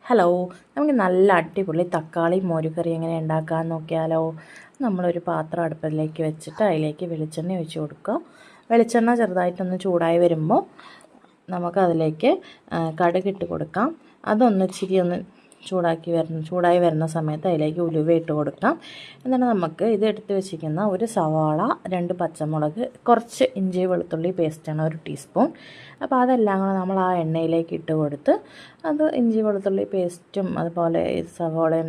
Hello, നമുക്ക് നല്ല അടിപൊളി തക്കാളി മോരുകറി എങ്ങനെ ഉണ്ടാക്കാമെന്ന് നോക്കിയാലോ. നമ്മളൊരു പാത്രം അടുപ്പിലേക്ക് വെച്ചിട്ട് അതിലേക്ക് വെളിച്ചെണ്ണ ഒഴിച്ച് കൊടുക്കുക. വെളിച്ചെണ്ണ ചെറുതായിട്ടൊന്ന് ചൂടായി വരുമ്പോൾ നമുക്കതിലേക്ക് കടുകിട്ട് കൊടുക്കാം. അതൊന്ന് ഇച്ചിരി ഒന്ന് ചൂടായി വരുന്ന സമയത്ത് അതിലേക്ക് ഉലുവ ഇട്ട് കൊടുക്കാം. എന്നിട്ട് നമുക്ക് ഇത് എടുത്ത് വെച്ചിരിക്കുന്ന ഒരു സവാള, 2 പച്ചമുളക്, കുറച്ച് ഇഞ്ചി വെളുത്തുള്ളി പേസ്റ്റാണ് 1 ടീസ്പൂൺ. അപ്പോൾ അതെല്ലാം കൂടെ നമ്മൾ ആ എണ്ണയിലേക്ക് ഇട്ട് കൊടുത്ത് അത് ഇഞ്ചി വെളുത്തുള്ളി പേസ്റ്റും അതുപോലെ സവാളയും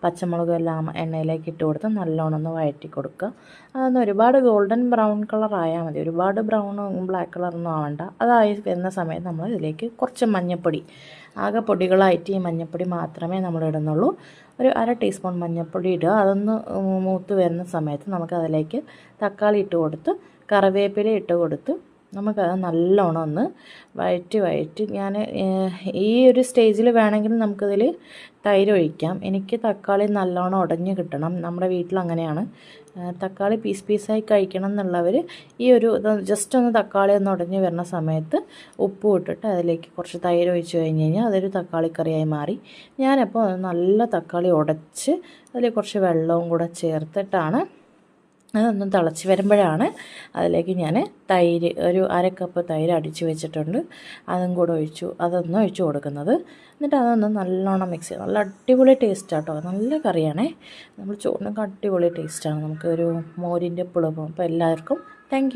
പച്ചമുളകും എല്ലാം എണ്ണയിലേക്ക് ഇട്ട് കൊടുത്ത് നല്ലോണം ഒന്ന് വഴറ്റി കൊടുക്കുക. അതൊന്ന് ഒരുപാട് ഗോൾഡൻ ബ്രൗൺ കളർ ആയാൽ മതി, ഒരുപാട് ബ്രൗണും ബ്ലാക്ക് കളറൊന്നും ആവണ്ട. അതായി വരുന്ന സമയത്ത് നമ്മൾ ഇതിലേക്ക് കുറച്ച് മഞ്ഞൾപ്പൊടി, ആകെ പൊടികളായിട്ട് ഈ മഞ്ഞൾപ്പൊടി മാത്രമേ നമ്മൾ ഇടുന്നുള്ളൂ. ഒരു 1/2 ടീസ്പൂൺ മഞ്ഞൾപ്പൊടി ഇടുക. അതൊന്ന് മൂത്ത് വരുന്ന സമയത്ത് നമുക്കതിലേക്ക് തക്കാളി ഇട്ട് കൊടുത്ത് കറിവേപ്പില ഇട്ട് കൊടുത്ത് നമുക്കത് നല്ലോണം ഒന്ന് വഴറ്റി ഞാൻ ഈ ഒരു സ്റ്റേജിൽ വേണമെങ്കിൽ നമുക്കതിൽ തൈര് ഒഴിക്കാം. എനിക്ക് തക്കാളി നല്ലോണം ഉടഞ്ഞ് കിട്ടണം, നമ്മുടെ വീട്ടിൽ അങ്ങനെയാണ്. തക്കാളി പീസായി കഴിക്കണം എന്നുള്ളവർ ഈ ഒരു ജസ്റ്റ് ഒന്ന് തക്കാളി ഒന്ന് ഉടഞ്ഞ് വരുന്ന സമയത്ത് ഉപ്പ് ഇട്ടിട്ട് അതിലേക്ക് കുറച്ച് തൈര് ഒഴിച്ച് കഴിഞ്ഞ് കഴിഞ്ഞാൽ അതൊരു തക്കാളിക്കറിയായി മാറി. ഞാനപ്പോൾ നല്ല തക്കാളി ഉടച്ച് അതിൽ കുറച്ച് വെള്ളവും കൂടെ ചേർത്തിട്ടാണ് അതൊന്ന് തിളച്ച് വരുമ്പോഴാണ് അതിലേക്ക് ഞാൻ തൈര്, ഒരു 1/2 കപ്പ് തൈര് അടിച്ച് വെച്ചിട്ടുണ്ട്, അതും കൂടെ അതൊന്ന് ഒഴിച്ച് കൊടുക്കുന്നത്. എന്നിട്ട് അതൊന്ന് നല്ലോണം മിക്സ് ചെയ്ത് നല്ല അടിപൊളി ടേസ്റ്റാണ് കേട്ടോ. നല്ല കറിയാണേ, നമ്മൾ ചോറിനൊക്കെ അടിപൊളി ടേസ്റ്റാണ്. നമുക്കൊരു മോരിൻ്റെ പുളിപ്പം. അപ്പോൾ എല്ലാവർക്കും താങ്ക് യു.